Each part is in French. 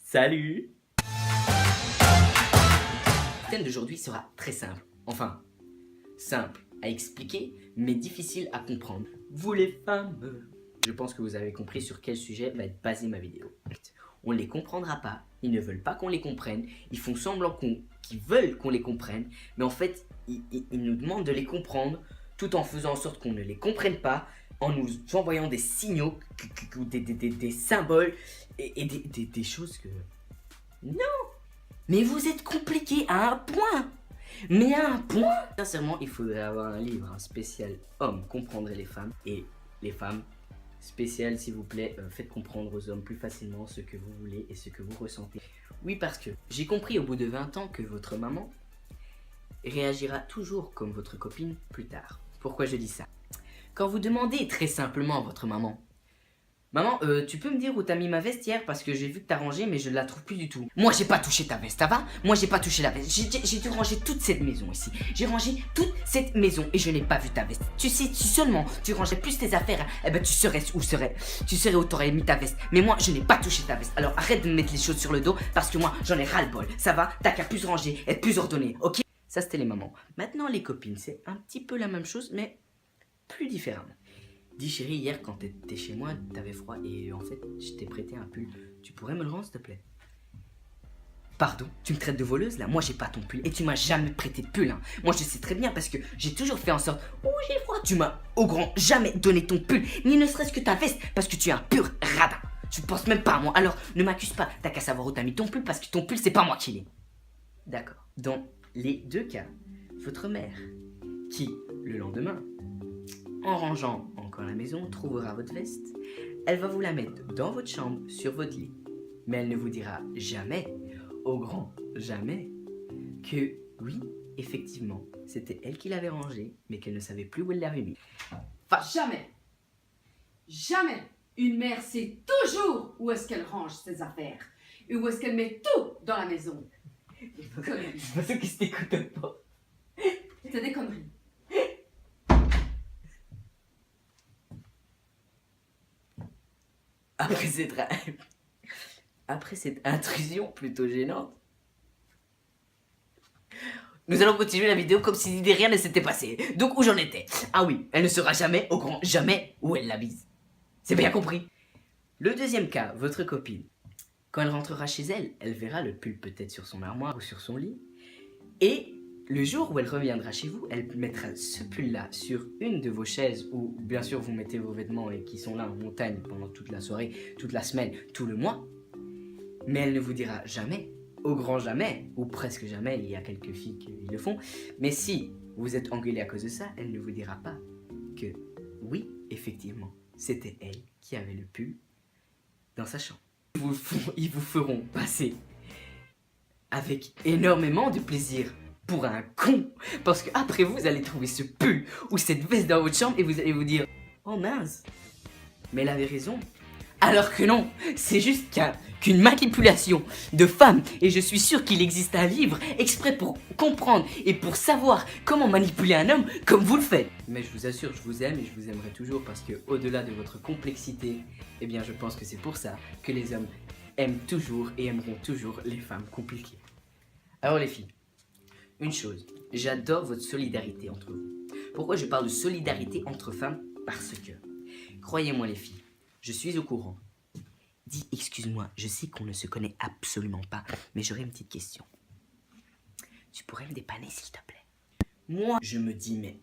Salut! Le thème d'aujourd'hui sera très simple. Enfin, simple à expliquer, mais difficile à comprendre. Vous les femmes, je pense que vous avez compris sur quel sujet va être basée ma vidéo. On ne les comprendra pas, ils ne veulent pas qu'on les comprenne, ils font semblant qu'ils veulent qu'on les comprenne, mais en fait, ils nous demandent de les comprendre tout en faisant en sorte qu'on ne les comprenne pas, en nous envoyant des signaux, des symboles et des choses que... Non! Mais vous êtes compliqué à un point! Mais à un point! Sincèrement, il faudrait avoir un livre spécial hommes comprendrait les femmes et les femmes spécial, s'il vous plaît, faites comprendre aux hommes plus facilement ce que vous voulez et ce que vous ressentez. Oui, parce que j'ai compris au bout de 20 ans que votre maman réagira toujours comme votre copine plus tard. Pourquoi je dis ça? Quand vous demandez très simplement à votre maman, maman, tu peux me dire où t'as mis ma veste hier parce que j'ai vu que t'as rangé mais je ne la trouve plus du tout. Moi j'ai pas touché ta veste, ça va? Moi j'ai pas touché la veste. J'ai dû ranger toute cette maison ici. J'ai rangé toute cette maison et je n'ai pas vu ta veste. Tu sais, si seulement tu rangeais plus tes affaires, eh ben tu serais où t'aurais mis ta veste. Mais moi je n'ai pas touché ta veste. Alors arrête de me mettre les choses sur le dos parce que moi j'en ai ras le bol. Ça va? T'as qu'à plus ranger, être plus ordonné, ok? Ça c'était les mamans. Maintenant les copines, c'est un petit peu la même chose mais plus différemment. Dis chérie, hier quand t'étais chez moi, t'avais froid et en fait, je t'ai prêté un pull. Tu pourrais me le rendre s'il te plaît? Pardon, tu me traites de voleuse là? Moi j'ai pas ton pull et tu m'as jamais prêté de pull hein. Moi je sais très bien parce que j'ai toujours fait en sorte, oh j'ai froid, tu m'as au grand jamais donné ton pull, ni ne serait-ce que ta veste parce que tu es un pur radin. Tu penses même pas à moi, alors ne m'accuse pas, t'as qu'à savoir où t'as mis ton pull parce que ton pull c'est pas moi qui l'ai. D'accord, dans les deux cas, votre mère, qui le lendemain, en rangeant encore la maison, trouvera votre veste. Elle va vous la mettre dans votre chambre, sur votre lit. Mais elle ne vous dira jamais, au grand jamais, que oui, effectivement, c'était elle qui l'avait rangée, mais qu'elle ne savait plus où elle l'avait mis. Enfin, jamais une mère sait toujours où est-ce qu'elle range ses affaires et où est-ce qu'elle met tout dans la maison. Conneries. C'est pas ça qui s'écoute pas. C'est des conneries. Après cette intrusion plutôt gênante, nous allons continuer la vidéo comme si rien ne s'était passé. Donc où j'en étais? Ah oui, elle ne saura jamais, au grand jamais, où elle la bise. C'est bien compris. Le deuxième cas, votre copine. Quand elle rentrera chez elle, elle verra le pull peut-être sur son armoire ou sur son lit. Et le jour où elle reviendra chez vous, elle mettra ce pull-là sur une de vos chaises où, bien sûr, vous mettez vos vêtements et qui sont là en montagne pendant toute la soirée, toute la semaine, tout le mois. Mais elle ne vous dira jamais, au grand jamais, ou presque jamais, il y a quelques filles qui le font, mais si vous êtes engueulé à cause de ça, elle ne vous dira pas que, oui, effectivement, c'était elle qui avait le pull dans sa chambre. Ils vous feront passer avec énormément de plaisir pour un con, parce que après vous allez trouver ce pull ou cette veste dans votre chambre et vous allez vous dire oh mince, mais elle avait raison. Alors que non, c'est juste qu'une manipulation de femmes et je suis sûr qu'il existe un livre exprès pour comprendre et pour savoir comment manipuler un homme comme vous le faites. Mais je vous assure, je vous aime et je vous aimerai toujours parce que au-delà de votre complexité, eh bien je pense que c'est pour ça que les hommes aiment toujours et aimeront toujours les femmes compliquées. Alors les filles, une chose, j'adore votre solidarité entre vous. Pourquoi je parle de solidarité entre femmes? Parce que, croyez-moi les filles, je suis au courant. Dis, excuse-moi, je sais qu'on ne se connaît absolument pas, mais j'aurais une petite question. Tu pourrais me dépanner s'il te plaît? Moi, je me dis, mais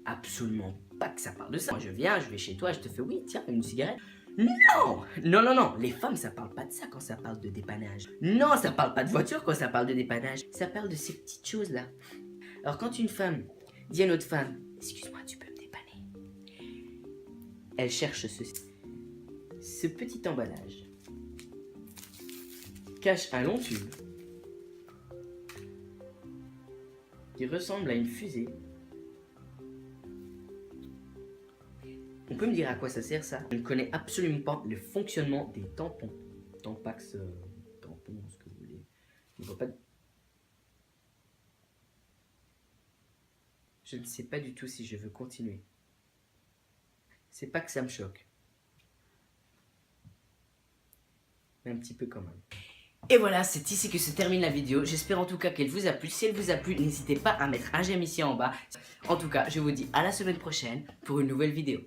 absolument pas que ça parle de ça. Moi, je viens, je vais chez toi, je te fais, oui, tiens, une cigarette. Non, non, non, non, les femmes, ça parle pas de ça quand ça parle de dépannage. Non, ça parle pas de voiture quand ça parle de dépannage. Ça parle de ces petites choses-là. Alors, quand une femme dit à une autre femme, excuse-moi, tu peux me dépanner? Elle cherche ce petit emballage cache un long tube qui ressemble à une fusée. On peut me dire à quoi ça sert ça? Je ne connais absolument pas le fonctionnement des tampons. Tampax, tampons, ce que vous voulez. Je ne vois pas. Je ne sais pas du tout si je veux continuer. C'est pas que ça me choque. Mais un petit peu quand même. Et voilà, c'est ici que se termine la vidéo. J'espère en tout cas qu'elle vous a plu. Si elle vous a plu, n'hésitez pas à mettre un j'aime ici en bas. En tout cas, je vous dis à la semaine prochaine pour une nouvelle vidéo.